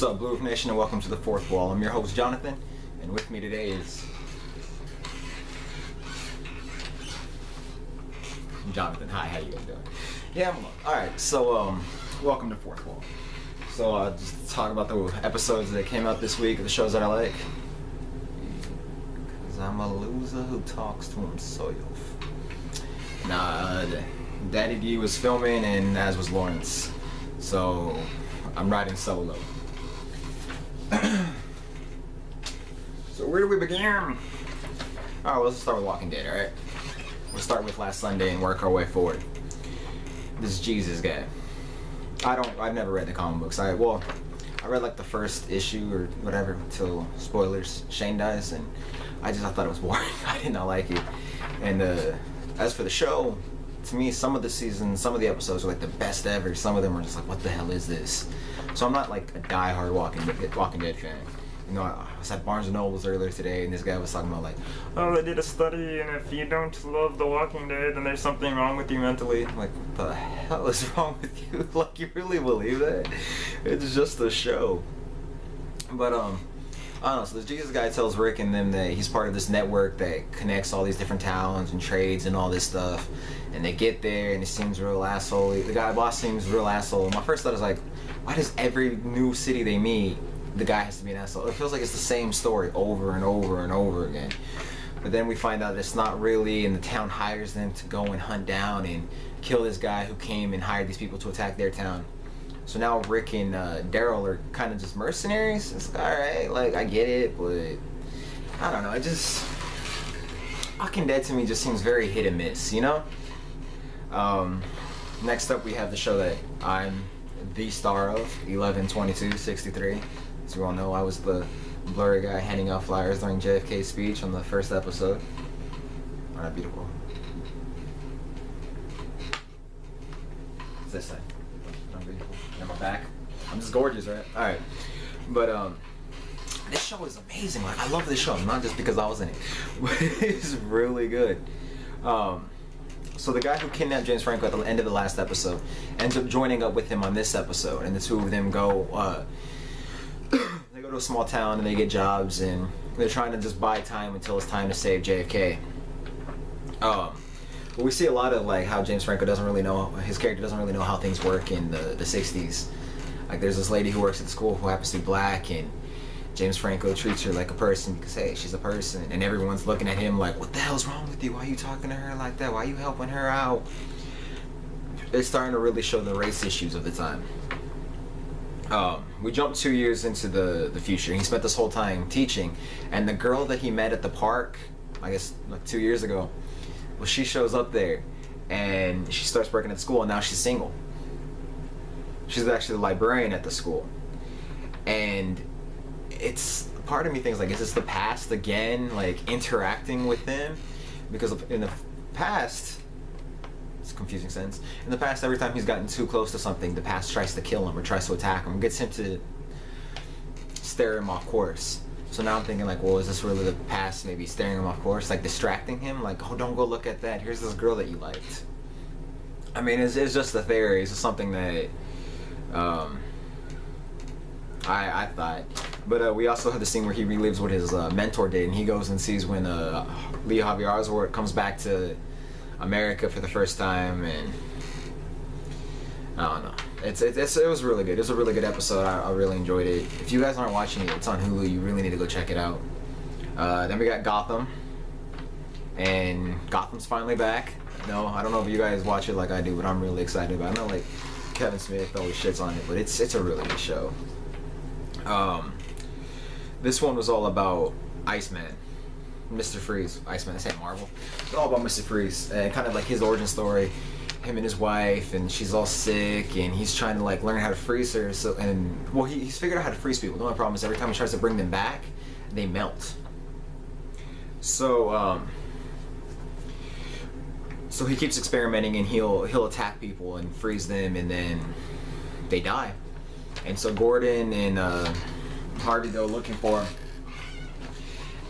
What's up, Blueroof Nation, and welcome to The Fourth Wall. I'm your host, Jonathan, and with me today is Jonathan. Hi, how you guys doing? Yeah, I'm well. Alright, so, welcome to Fourth Wall. So, just talk about the episodes that came out this week, the shows that I like. Because I'm a loser who talks to himself. Nah, Daddy D was filming, and as was Lawrence. So, I'm riding solo. So where do we begin? Alright, well, let's start with Walking Dead, alright? We'll start with last Sunday and work our way forward. This Jesus guy. I've never read the comic books. I read like the first issue or whatever until, spoilers, Shane dies, and I thought it was boring. I did not like it. And as for the show, to me, some of the seasons, some of the episodes are like the best ever. Some of them are just like, what the hell is this? So I'm not like a die-hard Walking Dead fan. You know, I was at Barnes & Noble's earlier today, and this guy was talking about like, oh, they did a study, and if you don't love The Walking Dead, then there's something wrong with you mentally. I'm like, what the hell is wrong with you? Like, you really believe that? It's just a show. But, I don't know, so this Jesus guy tells Rick and them that he's part of this network that connects all these different towns and trades and all this stuff. And they get there, and he seems real asshole. The guy boss seems real asshole. My first thought is like, why does every new city they meet, the guy has to be an asshole? It feels like it's the same story over and over and over again. But then we find out it's not really, and the town hires them to go and hunt down and kill this guy who came and hired these people to attack their town. So now Rick and Daryl are kind of just mercenaries. It's like, alright, like, I get it, but I don't know, it just, Walking Dead to me just seems very hit and miss, you know? Next up we have the show that I'm the star of, 11/22/63. As you all know, I was the blurry guy handing out flyers during JFK's speech on the first episode. Aren't I beautiful? What's this side? I'm beautiful. And my back. I'm just gorgeous, right? Alright. But, this show is amazing. Like, I love this show. Not just because I was in it. But it's really good. So the guy who kidnapped James Franco at the end of the last episode ends up joining up with him on this episode. And the two of them go, they go to a small town and they get jobs. And they're trying to just buy time until it's time to save JFK. But we see a lot of like how James Franco doesn't really know, his character doesn't really know how things work in the 60s. Like there's this lady who works at the school who happens to be black, and James Franco treats her like a person because, hey, she's a person, and everyone's looking at him like, what the hell's wrong with you? Why are you talking to her like that? Why are you helping her out? It's starting to really show the race issues of the time. We jumped 2 years into the future. He spent this whole time teaching, and the girl that he met at the park, I guess like 2 years ago, well, she shows up there, and she starts working at the school, and now she's single. She's actually the librarian at the school. And it's, part of me thinks like, is this the past again, like interacting with them? Because in the past, it's a confusing sentence, in the past every time he's gotten too close to something, the past tries to kill him or tries to attack him, gets him to steer him off course. So now I'm thinking like, well, is this really the past maybe steering him off course, like distracting him, like, oh, don't go look at that, here's this girl that you liked. I mean, it's just a theory. It's just something that I thought. But we also have the scene where he relives what his mentor did, and he goes and sees when Lee Harvey Oswald comes back to America for the first time, and I don't know. It was really good. It was a really good episode. I really enjoyed it. If you guys aren't watching it, it's on Hulu. You really need to go check it out. Then we got Gotham, and Gotham's finally back. No, I don't know if you guys watch it like I do, but I'm really excited about it. I know like Kevin Smith always shits on it, but it's a really good show. This one was all about Iceman, Mr. Freeze. Iceman, I say Marvel. It's all about Mr. Freeze and kind of like his origin story. Him and his wife, and she's all sick, and he's trying to like learn how to freeze her. So, and well, he's figured out how to freeze people. The only problem is every time he tries to bring them back, they melt. So, so he keeps experimenting, and he'll attack people and freeze them, and then they die. And so Gordon and Hardy go looking for him,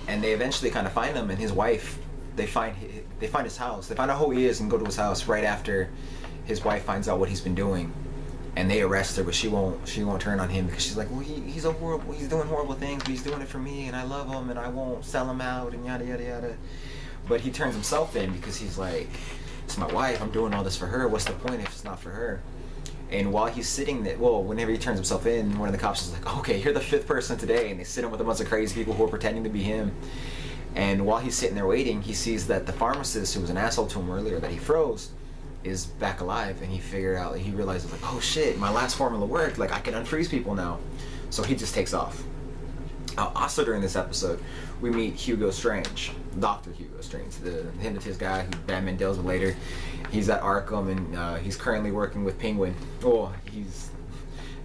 and they eventually kind of find him, and his wife. They find his house. They find out who he is and go to his house right after his wife finds out what he's been doing. and they arrest her, but she won't turn on him because she's like, well, he's doing horrible things, but he's doing it for me, and I love him, and I won't sell him out, and yada yada yada. But he turns himself in because he's like, it's my wife, I'm doing all this for her, what's the point if it's not for her? And while he's sitting there, well, whenever he turns himself in, one of the cops is like, okay, you're the 5th person today, and they sit him with a bunch of crazy people who are pretending to be him. And while he's sitting there waiting, he sees that the pharmacist who was an asshole to him earlier that he froze is back alive, and he realizes like, oh shit, my last formula worked, like I can unfreeze people now. So he just takes off. Also during this episode, we meet Hugo Strange, Dr. Hugo Strange, the hypnotist guy who Batman deals with later. He's at Arkham, and he's currently working with Penguin. Oh, he's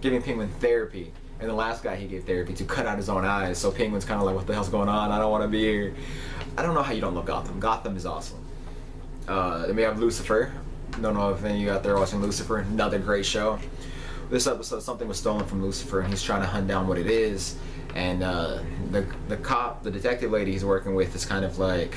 giving Penguin therapy. And the last guy he gave therapy to cut out his own eyes, so Penguin's kind of like, what the hell's going on? I don't want to be here. I don't know how you don't love Gotham. Gotham is awesome. Then we have Lucifer. Don't know if any of you out there are watching Lucifer. Another great show. This episode, something was stolen from Lucifer, and he's trying to hunt down what it is. And the cop, the detective lady he's working with is kind of like,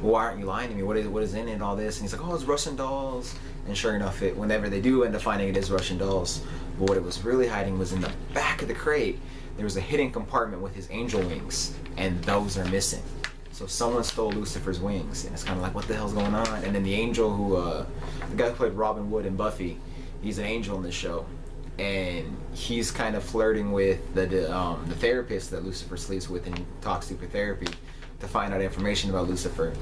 why aren't you lying to me? What is in it and all this? And he's like, oh, it's Russian dolls. And sure enough, whenever they do end up finding it is Russian dolls. But what it was really hiding was in the back of the crate. There was a hidden compartment with his angel wings, and those are missing. So someone stole Lucifer's wings, and it's kind of like, what the hell's going on? And then the angel the guy who played Robin Wood in Buffy, he's an angel in this show. And he's kind of flirting with the therapist that Lucifer sleeps with and talks to for therapy to find out information about Lucifer.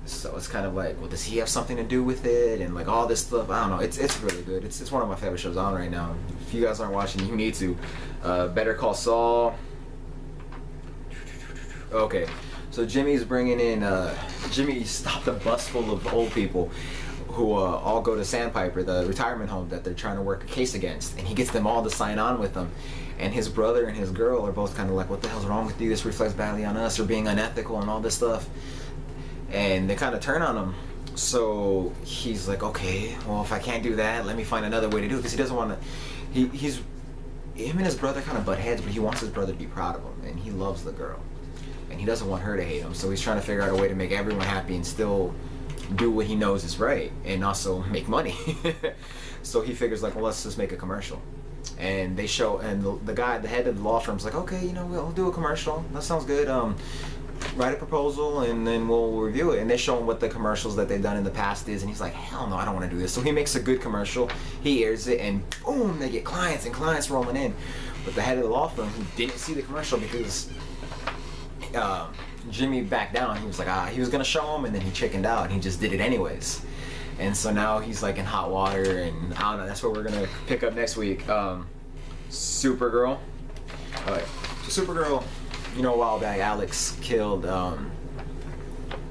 So it's kind of like, well, does he have something to do with it? And like all this stuff, I don't know. It's really good. It's one of my favorite shows on right now. If you guys aren't watching, you need to. Better Call Saul. Okay, so Jimmy's bringing in. Jimmy stopped a bus full of old people who all go to Sandpiper, the retirement home that they're trying to work a case against, and he gets them all to sign on with them. And his brother and his girl are both kind of like, what the hell's wrong with you? This reflects badly on us, or being unethical and all this stuff. And they kind of turn on him. So he's like, okay, well, if I can't do that, let me find another way to do it, because he doesn't want to. Him and his brother kind of butt heads, but he wants his brother to be proud of him, and he loves the girl, and he doesn't want her to hate him. So he's trying to figure out a way to make everyone happy and still do what he knows is right, and also make money. So he figures like, well, let's just make a commercial. And they show, and the guy, the head of the law firm's like, okay, we'll do a commercial. That sounds good. Write a proposal, and then we'll review it. And they show him what the commercials that they've done in the past is, and he's like, hell no, I don't want to do this. So he makes a good commercial, he airs it, and boom, they get clients and clients rolling in. But the head of the law firm, who didn't see the commercial because Jimmy backed down, he was like, he was gonna show him, and then he chickened out, and he just did it anyways. And so now he's like in hot water, and I don't know, that's what we're gonna pick up next week. Supergirl. Alright, so Supergirl, a while back, Alex killed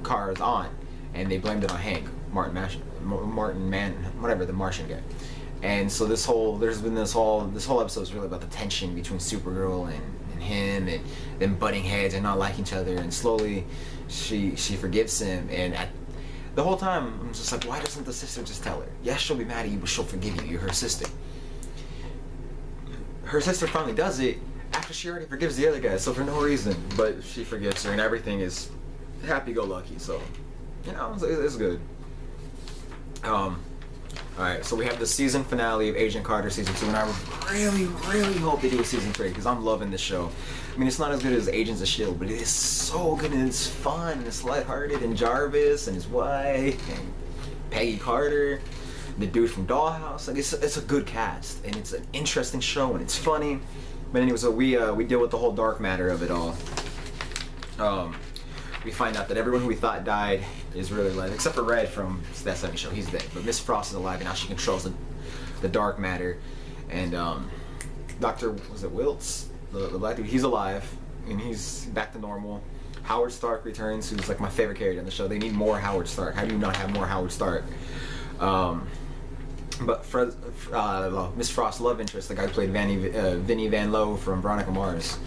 Kara's aunt, and they blamed it on Hank, whatever, the Martian guy. And so this whole episode is really about the tension between Supergirl and him, and them butting heads and not liking each other. And slowly, she forgives him. And the whole time, I'm just like, why doesn't the sister just tell her? Yes, she'll be mad at you, but she'll forgive you. You're her sister. Her sister finally does it after she already forgives the other guy, so for no reason. But she forgives her, and everything is happy-go-lucky. So, it's good. Alright, so we have the season finale of Agent Carter Season 2, and I really, really hope they do a Season 3, because I'm loving this show. I mean, it's not as good as Agents of S.H.I.E.L.D., but it is so good, and it's fun, and it's lighthearted, and Jarvis, and his wife, and Peggy Carter, the dude from Dollhouse. Like, it's a good cast, and it's an interesting show, and it's funny. But anyway, so we deal with the whole dark matter of it all. We find out that everyone who we thought died is really alive, except for Red from That 70 Show. He's dead, but Miss Frost is alive, and now she controls the dark matter. And Dr. Wiltz, the black dude, he's alive, and he's back to normal. Howard Stark returns, who's like my favorite character in the show. They need more Howard Stark. How do you not have more Howard Stark? But Miss Frost's love interest, the guy who played Vinny Van Lowe from Veronica Mars,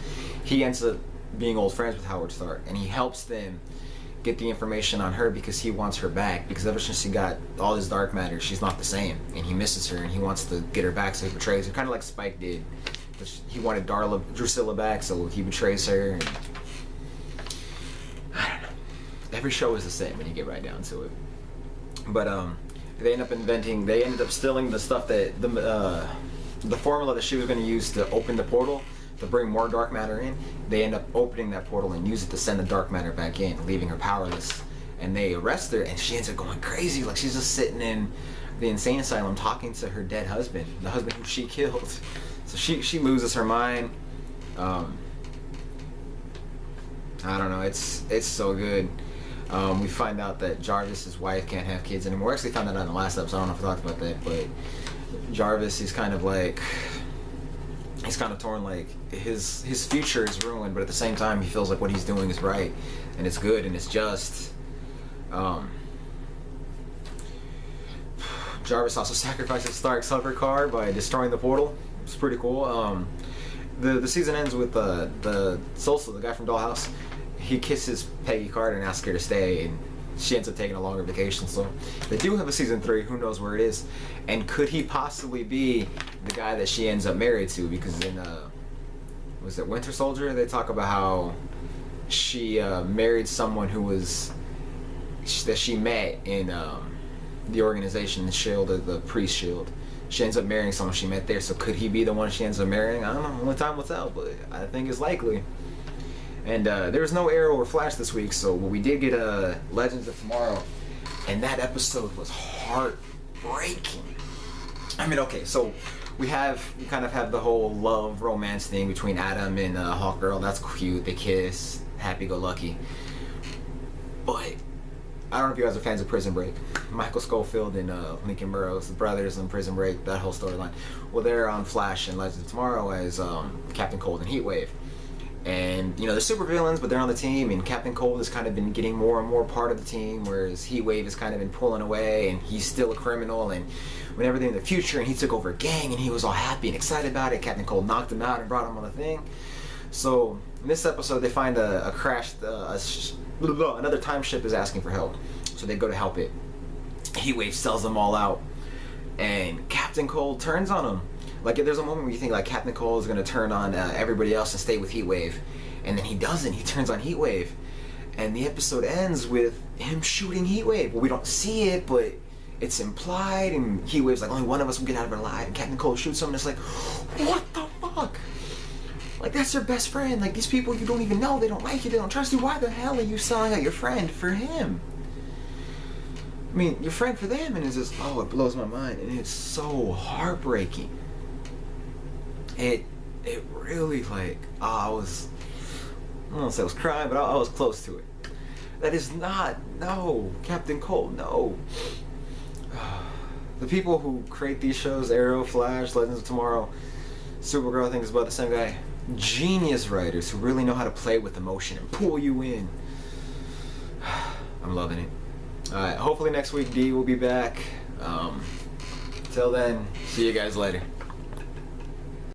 he ends up being old friends with Howard Stark, and he helps them get the information on her because he wants her back, because ever since she got all this dark matter, she's not the same, and he misses her, and he wants to get her back, so he betrays her, kind of like Spike did. He wanted Drusilla back, so he betrays her, and I don't know. Every show is the same when you get right down to it. But they ended up stealing the stuff that the formula that she was going to use to open the portal to bring more dark matter in. They end up opening that portal and use it to send the dark matter back in, leaving her powerless. And they arrest her, and she ends up going crazy. Like, she's just sitting in the insane asylum talking to her dead husband, the husband who she killed. So she loses her mind. I don't know. It's so good. We find out that Jarvis's wife can't have kids anymore. We actually found that out in the last episode. I don't know if we talked about that, but Jarvis, he's kind of torn. Like, his future is ruined, but at the same time, he feels like what he's doing is right, and it's good, and it's just. Jarvis also sacrifices Stark's hover car by destroying the portal. It's pretty cool. The season ends with the Solstice, the guy from Dollhouse. He kisses Peggy Carter and asks her to stay, and she ends up taking a longer vacation. So they do have a season 3. Who knows where it is? And could he possibly be the guy that she ends up married to? Because in was it Winter Soldier? They talk about how she married someone who was that she met in the organization, the Shield, the Priest Shield. She ends up marrying someone she met there. So could he be the one she ends up marrying? I don't know. Only time will tell, but I think it's likely. And there was no Arrow or Flash this week, so we did get Legends of Tomorrow, and that episode was heartbreaking. I mean, okay, so we kind of have the whole love romance thing between Adam and Hawkgirl. That's cute. They kiss, happy-go-lucky. But I don't know if you guys are fans of Prison Break. Michael Scofield and Lincoln Burrows, the brothers in Prison Break, that whole storyline. Well, they're on Flash and Legends of Tomorrow as Captain Cold and Heatwave. And, you know, they're super villains, but they're on the team, and Captain Cold has kind of been getting more and more part of the team, whereas Heatwave has kind of been pulling away, and he's still a criminal, and whenever they're in the future, and he took over a gang, and he was all happy and excited about it, Captain Cold knocked him out and brought him on the thing. So, in this episode, they find a crashed, another time ship is asking for help, so they go to help it. Heatwave sells them all out, and Captain Cold turns on them. Like, there's a moment where you think, like, Captain Cold is going to turn on everybody else and stay with Heatwave. And then he doesn't. He turns on Heatwave. And the episode ends with him shooting Heatwave. Well, we don't see it, but it's implied. And Heatwave's like, only one of us will get out of her alive. And Captain Cold shoots him, and it's like, what the fuck? Like, that's your best friend. Like, these people you don't even know. They don't like you. They don't trust you. Why the hell are you selling out your friend for him? I mean, your friend for them. And it's just, oh, it blows my mind. And it's so heartbreaking. It really, like, I don't want to say I was crying, but I was close to it. That is not, no, Captain Cold, no. The people who create these shows, Arrow, Flash, Legends of Tomorrow, Supergirl, I think is about the same guy. Genius writers who really know how to play with emotion and pull you in. I'm loving it. Alright, hopefully next week D will be back. Till then, see you guys later.